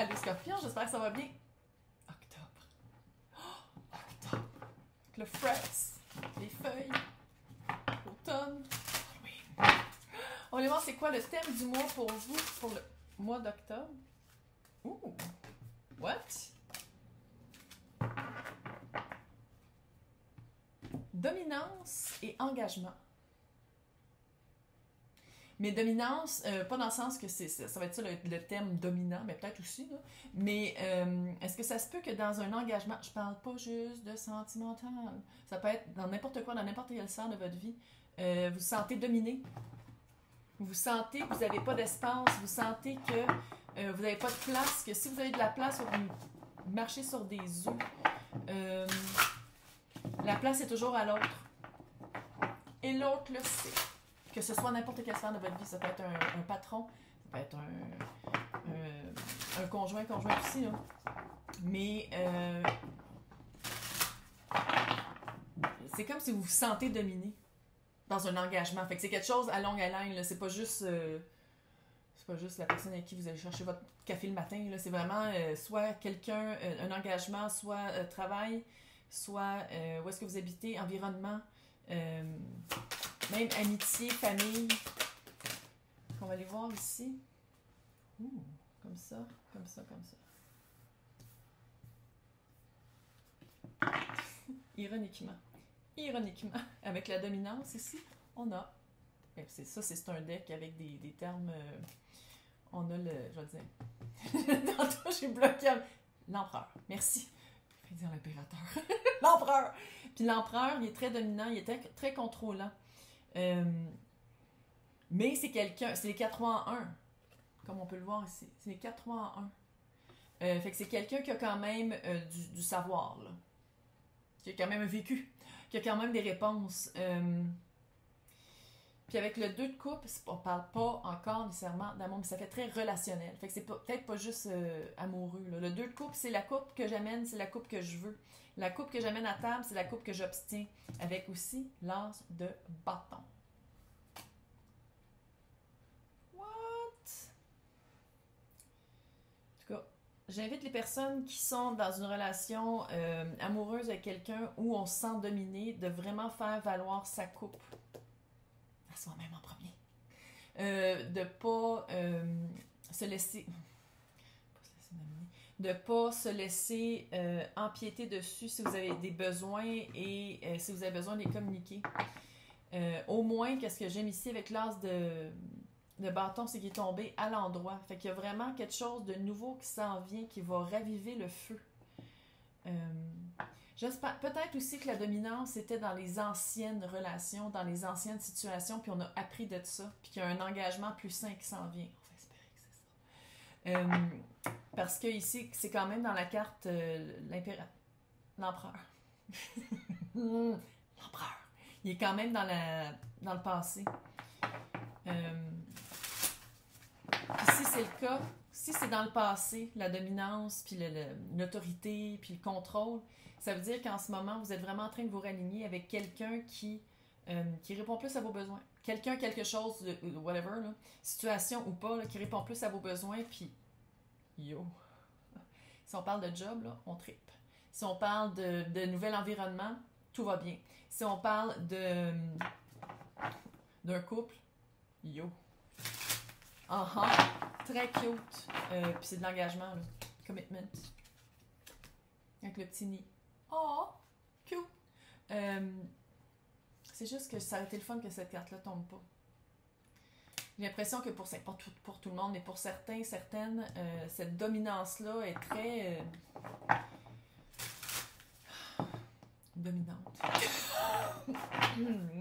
Allô Scorpion, j'espère que ça va bien. Octobre. Oh, octobre. Le fraise, les feuilles, l'automne, Halloween. On va aller voir c'est quoi le thème du mois pour vous, pour le mois d'octobre. Ouh, what? Dominance et engagement. Mais dominance, pas dans le sens que ça va être ça le thème dominant, mais peut-être aussi, là. Mais est-ce que ça se peut que dans un engagement, je parle pas juste de sentimental, ça peut être dans n'importe quoi, dans n'importe quelle sphère de votre vie, vous vous sentez dominé, vous sentez que vous n'avez pas d'espace, vous sentez que vous n'avez pas de place, que si vous avez de la place, vous marchez sur des œufs. La place est toujours à l'autre. Et l'autre le sait. Que ce soit n'importe quelle sphère de votre vie, ça peut être un patron, ça peut être un conjoint aussi, là. Mais c'est comme si vous vous sentez dominé dans un engagement. Fait que c'est quelque chose à longue haleine, là. C'est pas juste la personne avec qui vous allez chercher votre café le matin, là. C'est vraiment soit quelqu'un, un engagement, soit travail, soit où est-ce que vous habitez, environnement, même amitié, famille. On va aller voir ici. Ouh, comme ça, comme ça, comme ça. Ironiquement. Ironiquement. Avec la dominance ici, on a... c'est un deck avec des termes... on a le... Je vais dire... Tantôt, j'ai bloqué... L'empereur. Merci. Je vais dire l'impérateur. L'empereur. Puis l'empereur, il est très dominant, il est très contrôlant. Mais c'est quelqu'un, c'est les 4 rois en 1, comme on peut le voir ici. C'est les 4 rois en 1. Fait que c'est quelqu'un qui a quand même du savoir, là. Qui a quand même vécu, qui a quand même des réponses. Puis avec le 2 de coupe, on parle pas encore nécessairement d'amour, mais ça fait très relationnel. Fait que c'est peut-être pas juste amoureux, là. Le 2 de coupe, c'est la coupe que j'amène, c'est la coupe que je veux. La coupe que j'amène à table, c'est la coupe que j'obtiens. Avec aussi l'as de bâton. What? En tout cas, j'invite les personnes qui sont dans une relation amoureuse avec quelqu'un où on se sent dominé de vraiment faire valoir sa coupe à soi-même en premier. De pas se laisser... de pas se laisser empiéter dessus si vous avez des besoins et si vous avez besoin de les communiquer. Au moins, qu'est-ce que j'aime ici avec l'as de bâton, c'est qu'il est tombé à l'endroit. Fait qu'il y a vraiment quelque chose de nouveau qui s'en vient, qui va raviver le feu. J'espère peut-être aussi que la dominance était dans les anciennes relations, dans les anciennes situations, puis on a appris de ça, puis qu'il y a un engagement plus sain qui s'en vient. On va espérer que c'est ça. Parce que ici, c'est quand même dans la carte l'empereur. L'empereur. Il est quand même dans le passé. Si c'est le cas, si c'est dans le passé, la dominance, puis l'autorité, puis le contrôle, ça veut dire qu'en ce moment, vous êtes vraiment en train de vous raligner avec quelqu'un qui répond plus à vos besoins. Quelqu'un, quelque chose, whatever, là, situation ou pas, là, qui répond plus à vos besoins, puis yo. Si on parle de job, là, on trippe. Si on parle de nouvel environnement, tout va bien. Si on parle d'un couple, yo. Très cute. Puis c'est de l'engagement, là. Commitment. Avec le petit nid. Oh, cute. C'est juste que ça aurait été le fun que cette carte-là tombe pas. J'ai l'impression que pas pour tout le monde, mais pour certaines, cette dominance-là est très dominante.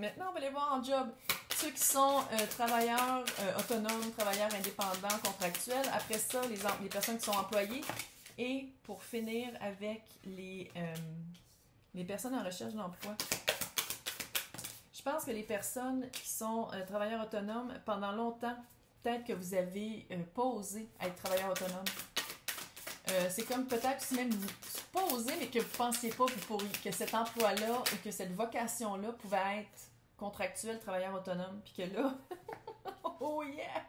Maintenant, on va aller voir en job. Ceux qui sont travailleurs autonomes, travailleurs indépendants, contractuels. Après ça, les personnes qui sont employées. Et pour finir avec les personnes en recherche d'emploi. Je pense que les personnes qui sont travailleurs autonomes, pendant longtemps, peut-être que vous avez pas osé être travailleur autonome. C'est comme peut-être si même vous pas osé, mais que vous ne pensiez pas que cet emploi-là ou que cette vocation-là pouvait être contractuel, travailleur autonome, puis que là, oh yeah!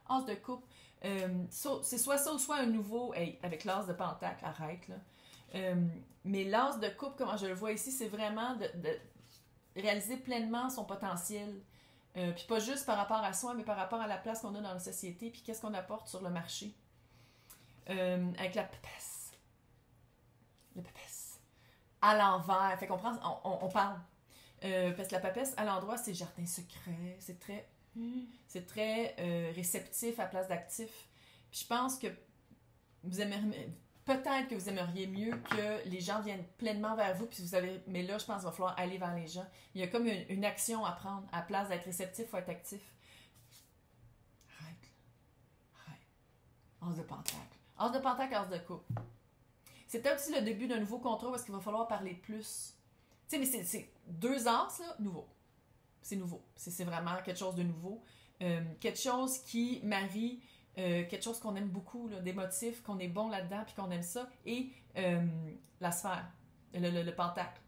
As de coupe. C'est soit ça ou soit un nouveau. Hey, avec l'as de pentacle, arrête là. Mais l'as de coupe, comment je le vois ici, c'est vraiment de réaliser pleinement son potentiel. Puis pas juste par rapport à soi, mais par rapport à la place qu'on a dans la société, puis qu'est-ce qu'on apporte sur le marché. Avec la papesse. La papesse. À l'envers. Fait qu'on prend, on parle. Parce que la papesse, à l'endroit, c'est jardin secret. C'est très réceptif à place d'actif. Puis je pense que vous aimeriez... Peut-être que vous aimeriez mieux que les gens viennent pleinement vers vous, puis vous avez... Mais là, je pense qu'il va falloir aller vers les gens. Il y a comme une action à prendre. À place d'être réceptif, il faut être actif. Arrête. As de pentacle. As de pentacle, as de coupe. C'est peut-être aussi le début d'un nouveau contrat parce qu'il va falloir parler plus. Tu sais, mais c'est 2 as, là, nouveau. C'est nouveau. C'est vraiment quelque chose de nouveau. Quelque chose qui marie quelque chose qu'on aime beaucoup, là, des motifs, qu'on est bon là-dedans, puis qu'on aime ça, et la sphère, le pentacle.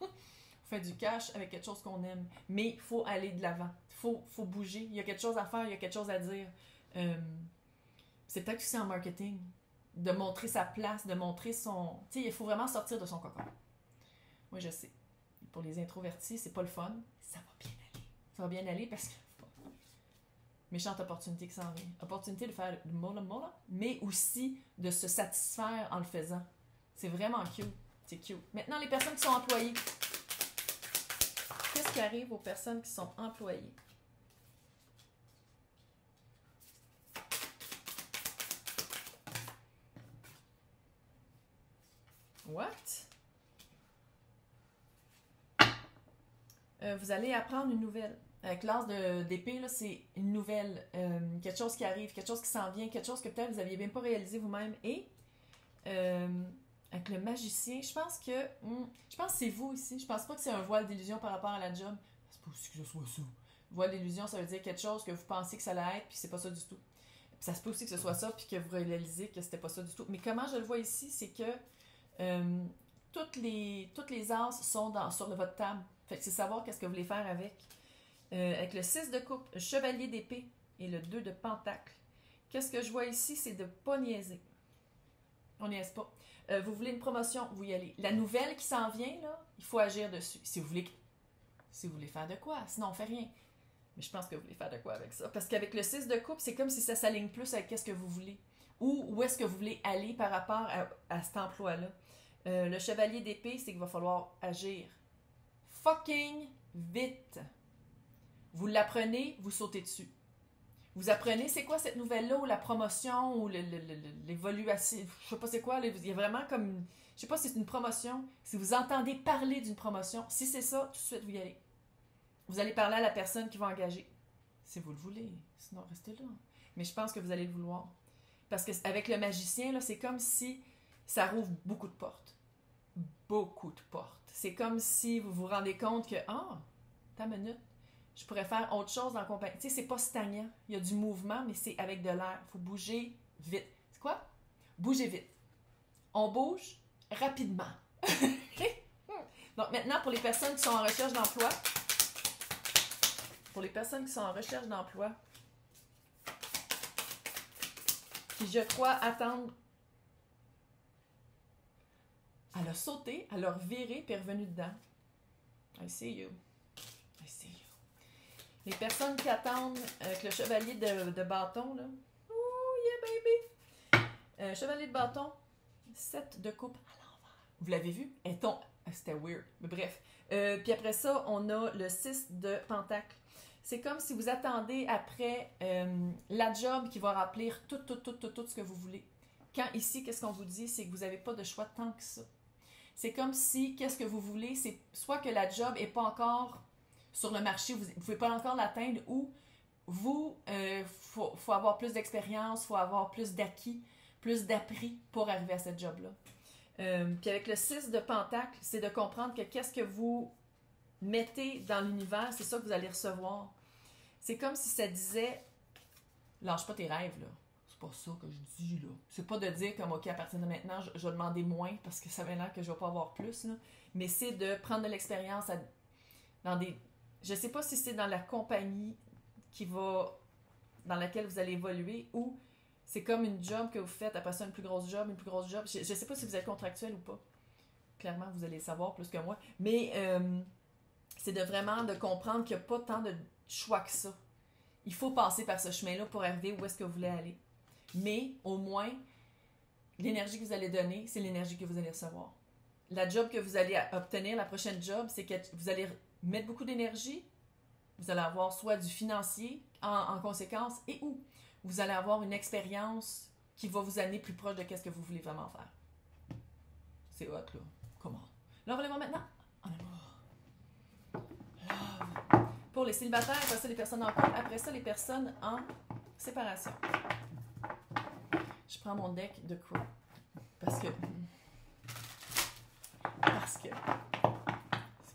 On fait du cash avec quelque chose qu'on aime, mais il faut aller de l'avant, faut bouger, il y a quelque chose à faire, il y a quelque chose à dire. C'est peut-être aussi en marketing, de montrer sa place, de montrer son... Tu sais, il faut vraiment sortir de son cocon. Moi, je sais. Pour les introvertis, c'est pas le fun. Ça va bien aller. Ça va bien aller parce que... Méchante opportunité qui s'en vient. Opportunité de faire du mola, mais aussi de se satisfaire en le faisant. C'est vraiment cute. C'est cute. Maintenant, les personnes qui sont employées. Qu'est-ce qui arrive aux personnes qui sont employées? What? Vous allez apprendre une nouvelle. Avec l'as d'épée, là, c'est une nouvelle, quelque chose qui arrive, quelque chose qui s'en vient, quelque chose que peut-être vous n'aviez même pas réalisé vous-même. Et avec le magicien, je pense que c'est vous ici. Je pense pas que c'est un voile d'illusion par rapport à la job. C'est pas aussi que ce soit ça. Voile d'illusion, ça veut dire quelque chose que vous pensiez que ça allait être, puis c'est pas ça du tout. Puis ça se peut aussi que ce soit ça, puis que vous réalisez que c'était pas ça du tout. Mais comment je le vois ici, c'est que toutes les as sont sur votre table. Fait que c'est savoir qu'est-ce que vous voulez faire avec. Avec le 6 de coupe, le chevalier d'épée et le 2 de pentacle. Qu'est-ce que je vois ici, c'est de pas niaiser. On niaise pas. Vous voulez une promotion, vous y allez. La nouvelle qui s'en vient, là, il faut agir dessus. Si vous voulez faire de quoi, sinon on fait rien. Mais je pense que vous voulez faire de quoi avec ça. Parce qu'avec le 6 de coupe, c'est comme si ça s'aligne plus avec qu'est-ce que vous voulez. Ou où est-ce que vous voulez aller par rapport à cet emploi-là. Le chevalier d'épée, c'est qu'il va falloir agir fucking vite. Vous l'apprenez, vous sautez dessus. Vous apprenez, c'est quoi cette nouvelle-là, ou la promotion, ou l'évaluation, je sais pas c'est quoi, il y a vraiment comme, je sais pas si c'est une promotion, si vous entendez parler d'une promotion, si c'est ça, tout de suite vous y allez. Vous allez parler à la personne qui va engager. Si vous le voulez, sinon restez là. Mais je pense que vous allez le vouloir. Parce qu'avec le magicien, là, c'est comme si ça rouvre beaucoup de portes. Beaucoup de portes. C'est comme si vous vous rendez compte que, t'as une minute, je pourrais faire autre chose dans la compagnie. Tu sais, c'est pas stagnant. Il y a du mouvement, mais c'est avec de l'air. Il faut bouger vite. C'est quoi? Bouger vite. On bouge rapidement. Donc maintenant, pour les personnes qui sont en recherche d'emploi, qui, je crois, attendent, elle a sauté, elle a reviré, puis elle est revenue dedans. I see you. Les personnes qui attendent avec le chevalier de bâton, là. Oh, yeah, baby! Chevalier de bâton, 7 de coupe à l'envers. Vous l'avez vu? C'était weird. Mais bref. Puis après ça, on a le 6 de pentacle. C'est comme si vous attendez après la job qui va remplir tout ce que vous voulez. Quand ici, qu'est-ce qu'on vous dit? C'est que vous n'avez pas de choix tant que ça. C'est comme si, qu'est-ce que vous voulez? C'est soit que la job n'est pas encore sur le marché, vous ne pouvez pas encore l'atteindre, ou faut avoir plus d'expérience, faut avoir plus d'acquis, plus d'appris pour arriver à cette job-là. Puis avec le 6 de pentacle, c'est de comprendre que qu'est-ce que vous mettez dans l'univers, c'est ça que vous allez recevoir. C'est comme si ça disait, lâche pas tes rêves, là. C'est pas ça que je dis, là. C'est pas de dire comme, OK, à partir de maintenant, je vais demander moins parce que ça va l'air que je vais pas avoir plus, là. Mais c'est de prendre de l'expérience dans des... Je sais pas si c'est dans la compagnie dans laquelle vous allez évoluer, ou c'est comme une job que vous faites, après ça une plus grosse job. Je ne sais pas si vous êtes contractuel ou pas. Clairement, vous allez le savoir plus que moi. Mais c'est vraiment de comprendre qu'il n'y a pas tant de choix que ça. Il faut passer par ce chemin-là pour arriver où est-ce que vous voulez aller. Mais au moins, l'énergie que vous allez donner, c'est l'énergie que vous allez recevoir. La job que vous allez obtenir, la prochaine job, c'est que vous allez mettre beaucoup d'énergie. Vous allez avoir soit du financier en conséquence et ou vous allez avoir une expérience qui va vous amener plus proche de ce que vous voulez vraiment faire. C'est hot, là. Comment? Là, on va les voir maintenant. En amour. Love. Pour les célibataires, après ça, les personnes en couple. Après ça, les personnes en séparation. Je prends mon deck de Crow. Parce que c'est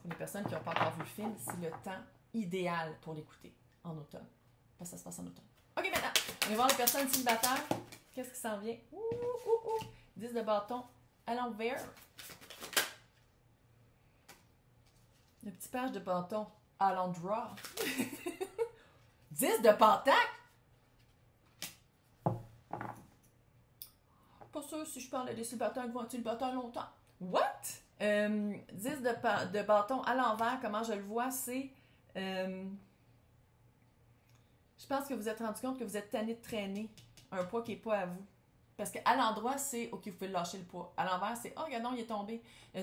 pour les personnes qui n'ont pas encore vu le film, c'est le temps idéal pour l'écouter en automne. Parce que ça se passe en automne. OK, maintenant, on va voir les personnes célibataires. Qu'est-ce qui s'en vient? 10 de bâton à l'envers. Le petit page de bâton à l'endroit. 10 de pentacle. Pas sûr si je parle des célibataires qui vont être célibataires longtemps. What? 10 de bâton à l'envers, comment je le vois, c'est... je pense que vous êtes rendu compte que vous êtes tanné de traîner un poids qui n'est pas à vous. Parce qu'à l'endroit, c'est OK, vous pouvez lâcher le poids. À l'envers, c'est oh, regarde, non, il est tombé. Je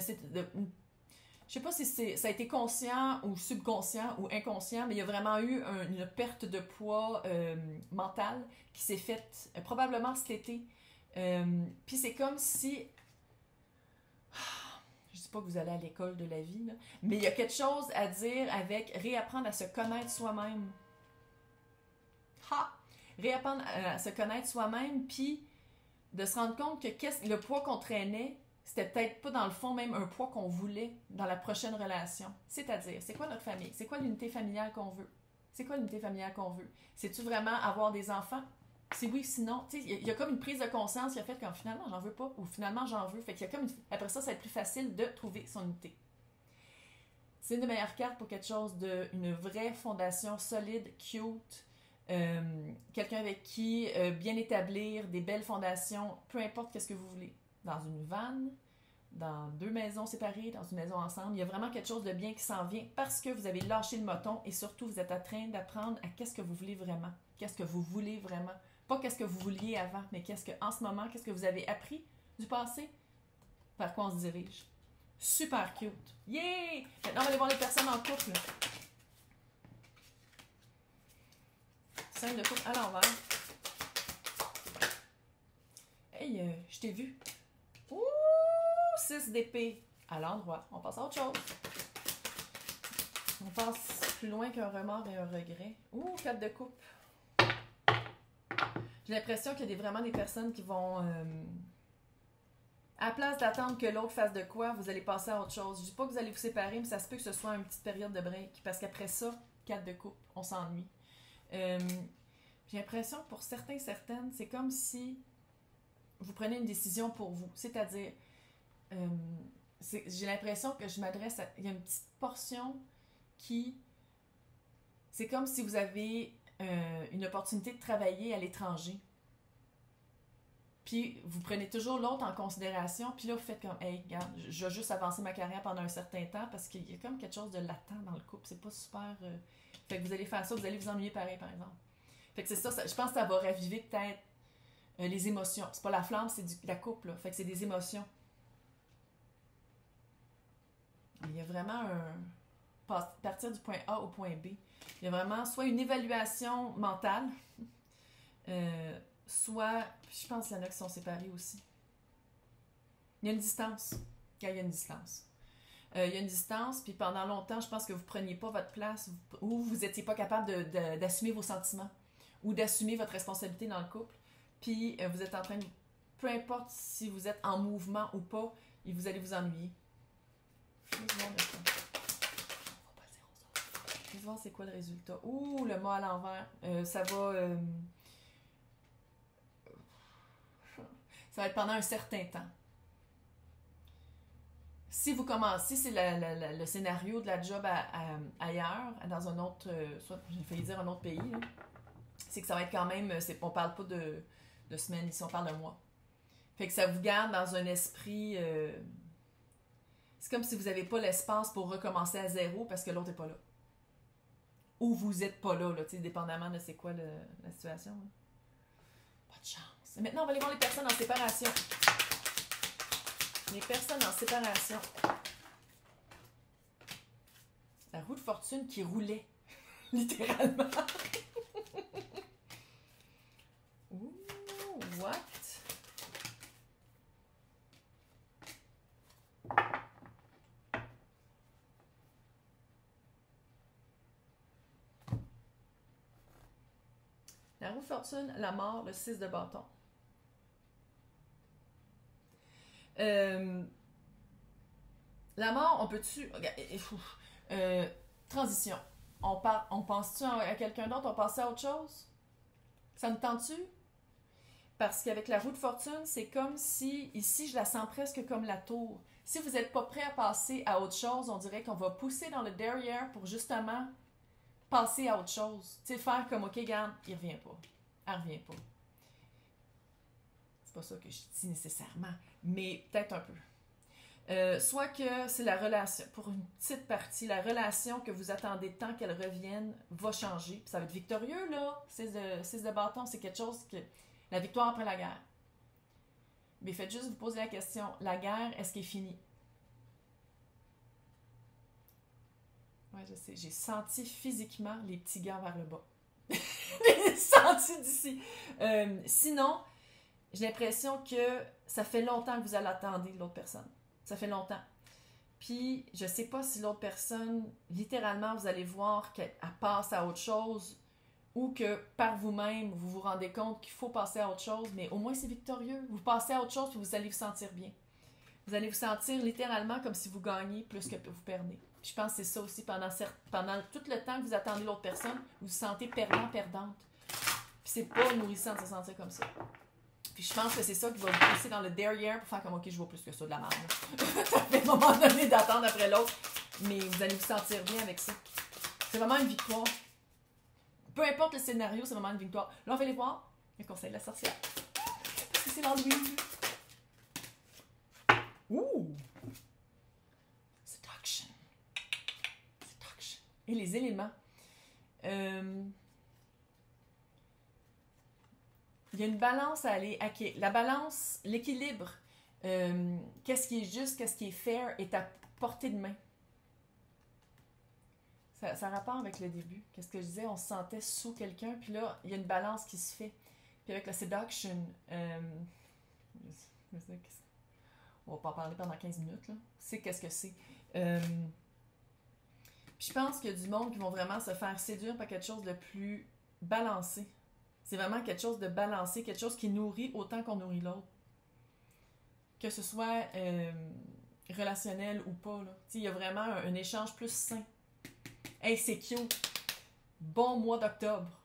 sais pas si ça a été conscient ou subconscient ou inconscient, mais il y a vraiment eu une perte de poids mentale qui s'est faite probablement cet été. Puis c'est comme si. Je dis pas que vous allez à l'école de la vie, là, mais il y a quelque chose à dire avec réapprendre à se connaître soi-même. Réapprendre à se connaître soi-même, puis de se rendre compte que le poids qu'on traînait, c'était peut-être pas dans le fond même un poids qu'on voulait dans la prochaine relation. C'est-à-dire, c'est quoi notre famille? C'est quoi l'unité familiale qu'on veut? C'est quoi l'unité familiale qu'on veut? C'est-tu vraiment avoir des enfants? Si oui, sinon, tu sais, il y a comme une prise de conscience qui a fait comme finalement j'en veux pas ou finalement j'en veux. Fait qu'il y a comme après ça va être plus facile de trouver son unité. C'est une des meilleures cartes pour quelque chose une vraie fondation solide, cute, quelqu'un avec qui bien établir des belles fondations, peu importe qu'est-ce que vous voulez. Dans une vanne, dans 2 maisons séparées, dans une maison ensemble, il y a vraiment quelque chose de bien qui s'en vient parce que vous avez lâché le moton et surtout vous êtes en train d'apprendre à qu'est-ce que vous voulez vraiment. Qu'est-ce que vous voulez vraiment. Pas qu'est-ce que vous vouliez avant, mais en ce moment, qu'est-ce que vous avez appris du passé, vers quoi on se dirige. Super cute. Yeah! Maintenant, on va aller voir les personnes en couple. 5 de couple à l'envers. Hey, je t'ai vu. Ouh! 6 d'épée à l'endroit. On passe à autre chose. On passe plus loin qu'un remords et un regret. Ouh, 4 de coupe. J'ai l'impression qu'il y a vraiment des personnes qui vont... à la place d'attendre que l'autre fasse de quoi, vous allez passer à autre chose. Je dis pas que vous allez vous séparer, mais ça se peut que ce soit une petite période de break. Parce qu'après ça, 4 de coupe, on s'ennuie. J'ai l'impression que pour certaines, c'est comme si vous prenez une décision pour vous. C'est-à-dire, j'ai l'impression que je m'adresse à... Il y a une petite portion qui... C'est comme si vous avez une opportunité de travailler à l'étranger. Puis vous prenez toujours l'autre en considération. Puis là, vous faites comme, hey, regarde, je vais juste avancer ma carrière pendant un certain temps parce qu'il y a comme quelque chose de latent dans le couple. C'est pas super... Fait que vous allez faire ça, vous allez vous ennuyer pareil, par exemple. Fait que c'est ça, je pense que ça va raviver peut-être les émotions. C'est pas la flamme, c'est la coupe, là. Fait que c'est des émotions. Il y a vraiment partir du point A au point B. Il y a vraiment soit une évaluation mentale, soit, je pense qu'il y en a qui sont séparés aussi. Il y a une distance. Il y a une distance. Il y a une distance, puis pendant longtemps, je pense que vous ne preniez pas votre place ou vous n'étiez pas capable d'assumer vos sentiments ou d'assumer votre responsabilité dans le couple. Puis vous êtes en train de... Peu importe si vous êtes en mouvement ou pas, vous allez vous ennuyer. Je vais voir c'est quoi le résultat. Ouh, le mot à l'envers. Ça va... ça va être pendant un certain temps. si vous commencez, c'est le scénario de la job ailleurs, dans un autre, soit j'ai failli dire un autre pays, là, c'est que ça va être quand même, on parle pas de semaines ici, on parle de mois. Fait que ça vous garde dans un esprit, c'est comme si vous n'avez pas l'espace pour recommencer à zéro parce que l'autre n'est pas là. Ou vous n'êtes pas là, tu sais, dépendamment de c'est quoi la situation. Là. Pas de chance. Et maintenant, on va aller voir les personnes en séparation. Les personnes en séparation. La roue de fortune qui roulait. Littéralement. Ouh, what? La roue de fortune, la mort, le 6 de bâton. La mort, on peut-tu... transition. On pense-tu à quelqu'un d'autre? On pense à autre chose? Ça nous tente-tu? Parce qu'avec la roue de fortune, c'est comme si... Ici, je la sens presque comme la tour. Si vous n'êtes pas prêt à passer à autre chose, on dirait qu'on va pousser dans le derrière pour justement passer à autre chose. Tu sais, faire comme, OK, regarde, il revient pas. Elle revient pas. C'est pas ça que je dis nécessairement, mais peut-être un peu. Soit que c'est la relation, pour une petite partie, la relation que vous attendez tant qu'elle revienne va changer. Puis ça va être victorieux, là. 6 de bâton, c'est quelque chose que... La victoire après la guerre. Mais faites juste vous poser la question, la guerre, est-ce qu'elle est finie? Ouais, je sais. J'ai senti physiquement les petits gants vers le bas. J'ai senti d'ici. Sinon, j'ai l'impression que ça fait longtemps que vous allez attendre l'autre personne. Ça fait longtemps. Puis, je sais pas si l'autre personne, littéralement, vous allez voir qu'elle passe à autre chose ou que par vous-même, vous vous rendez compte qu'il faut passer à autre chose, mais au moins c'est victorieux. Vous passez à autre chose puis vous allez vous sentir bien. Vous allez vous sentir littéralement comme si vous gagnez plus que vous perdez. Puis je pense que c'est ça aussi, pendant tout le temps que vous attendez l'autre personne, vous vous sentez perdant-perdante. Puis c'est pas nourrissant de se sentir comme ça. Puis je pense que c'est ça qui va vous pousser dans le derrière pour faire comme, OK, je vois plus que ça de la merde. Ça fait un moment donné d'attendre après l'autre, mais vous allez vous sentir bien avec ça. C'est vraiment une victoire. Peu importe le scénario, c'est vraiment une victoire. Là, on va aller voir le conseil de la sorcière. Parce que c'est l'Halloween. Ouh! Seduction. Seduction. Et les éléments. Il y a une balance à aller hacker. La balance, l'équilibre, qu'est-ce qui est juste, qu'est-ce qui est fair, est à portée de main. Ça rapporte avec le début. Qu'est-ce que je disais? On se sentait sous quelqu'un, puis là, il y a une balance qui se fait. Puis avec la seduction, on va pas en parler pendant 15 minutes, là. C'est qu'est-ce que c'est. Puis je pense qu'il y a du monde qui vont vraiment se faire séduire par quelque chose de plus balancé. C'est vraiment quelque chose de balancé, quelque chose qui nourrit autant qu'on nourrit l'autre. Que ce soit relationnel ou pas, là. Il y a vraiment un échange plus sain. Hey, c'est cute! Bon mois d'octobre!